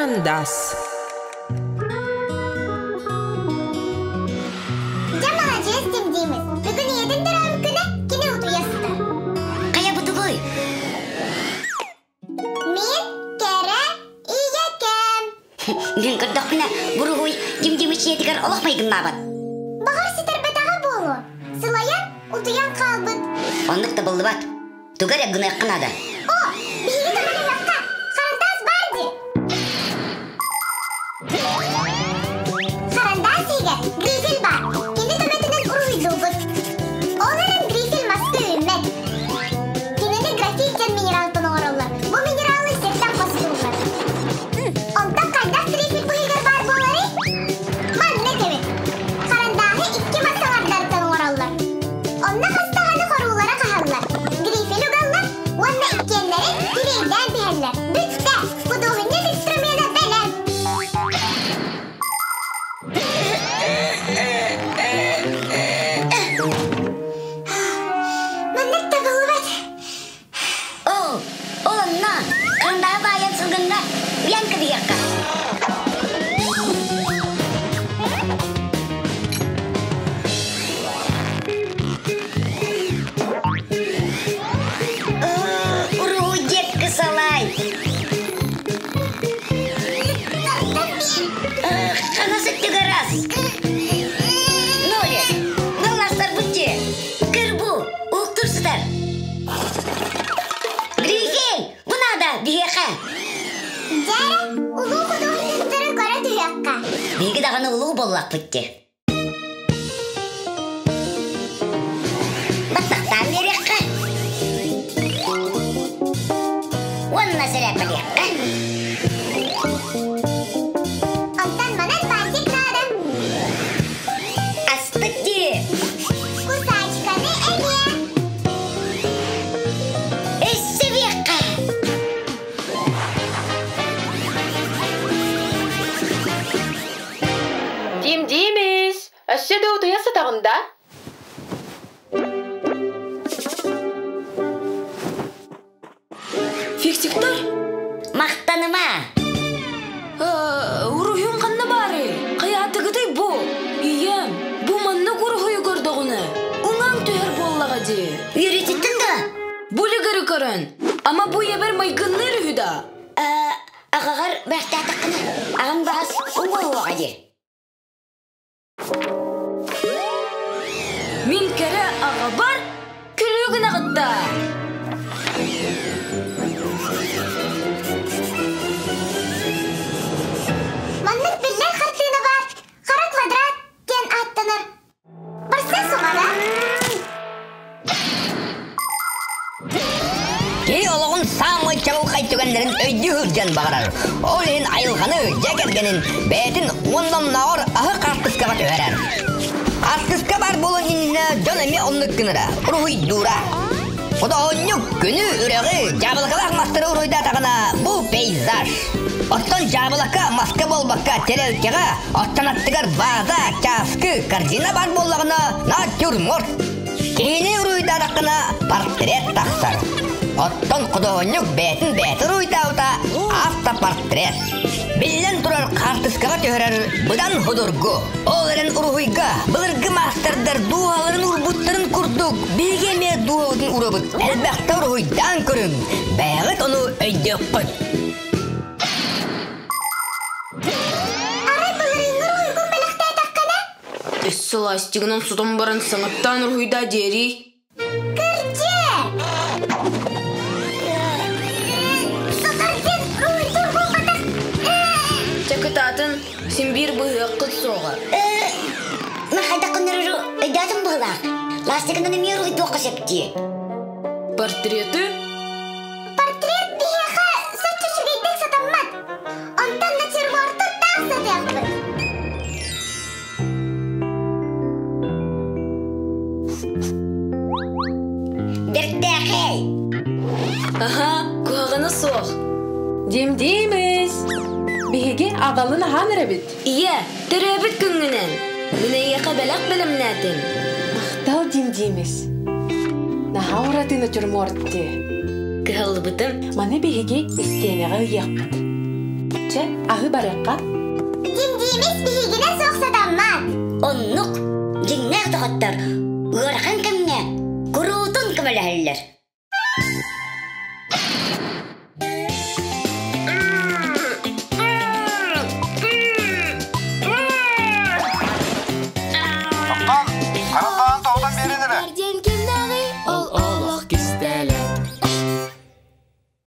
Карандас. Молодец, Дим Димас. Бүгін едің дұрам күні кені ұтуясыда. Қая бұты ғой? Мен кәрі иекем. Мен күрдіқпіні бұры ғой Дим Димас едігер олықмайдың мабыт. Бағар сетер бетаға болу. Сылаян ұтуян қалбыт. Ондық та болды бат. Түгер әгіні қынады. О, бейгі таманы яққа. Қарандас бар де. Қарандас еге грифел бар. Кені төметінің ұруйду бұд. Оларын грифел масты үммет. Кенені графиттен минералтын орылы. Бұл минералы сеттен қосылылар. Онда қайдас грифел бұйығыр бар болары? Манны төмет. Қарандағы икки масалардардан орылы. Онда қастағаны қорулары қағалылар. Грифел ұғалылар. Онда иккенлері тирейден бәлілер. Бүтті. Бұдуғынен инструмена бәлем. Маннық та болуат. Олынна, қандағы байын сылғында ұян кіді яққа. Ұру дек кысалай. Қанасы түгірас. Ноле, баластар бұтте. Кірбу, ұқтырсыздар. Грифель, бұнада бейеқа. Жәрі, ұлу құдуғыныздыры көрі түйаққа. Бейгі дағаны ұлығы боллақ бұтте. Баттақтан береққа. Онына сірәп білеққа. Онтан манат бартик надым. Астық де. Кусачканы әне. Эссе беққа. Дим Димас, әшеді ұтуясы тағында? Фиксиктор? Мақтаныма. Урухюн қанна бары? Қаятығыдай бұ? Ием, бұ манны құрғыйы көрдіғыны. Уңаң түйер боллаға де. Үйрететтін да? Бұлі көрі көрін. Ама бұ ебір майгынны үріхіда. Ағағар бәқті атаққыны. Ағын бағас ұңғы оға де. Мен кәрі аға бар, күлігін ағытта. Маннық білдер қартыны бар. Қара квадрат кен аттыныр. Барса соғана. Кей олығын саңы чабыл қайтуғандарын өйді үрден бағарар. Ол ең айылғаны жәкергенін бәтін ондан нағыр ағы қартыскаға түйерер. Артыска бар болын иніне жон әме онлық күнірі, ұрғый дура. Ода онлық күні үріғі жабылғалақ мастыры ұройда тағына бұл пейзаж. Оттан жабылаққа маска болбаққа терелкеға, оттан аттығар база, часкы, картина бар болағына натюрморт. Кейіне ұройда тақына портрет тақсар. Оттан құдығынық бәтін бәті ұройдаута автопортрет. Білден тұрар қартыскаға төхерер бұдан худургу. Оларын ұрғыйға, бұлырғы мастардар дуаларын ұрбуттарын күрдік. Бігеме дуалын ұрыбыт, әлбәқті ұрғыйдан көрің. Бәғыт оны өйдек құд. Арай бұлырын ұруйғын біліқтай таққана. Эссе ластигынан сұдан барын саңыттан ұрғыда дері. Кірже! Соқарден ұруйдыр бұл батақ. Чакытатын, сен бір бұғық қыт соға. Мақайда қынырыру өйдәтін бұғылақ. Ластығынан өмер ұйды оқы септі. Портреті? Портрет бейеға сәтті шүгейдік сатаммат. Онтан натюрморты тақ сатаяқпын. Берттәқей. Аха, көғіні соқ. Дим Димас, беге ағалын ағаныр әбіт. Ие, түрәбіт күңінен. Міне еқа бәләқ білімнәтін. Мақтал Дим Димас. Наға ұраты натюрмортте. Кығылы бұтым. Маны беге істенеға ұяқпыт. Ача, ахы барыққа. Димдимис бихигине соқсатаммат. Оннук, жиннәк тоқаттар, ұғарқан кәмне, күрутын көмеләһелләр.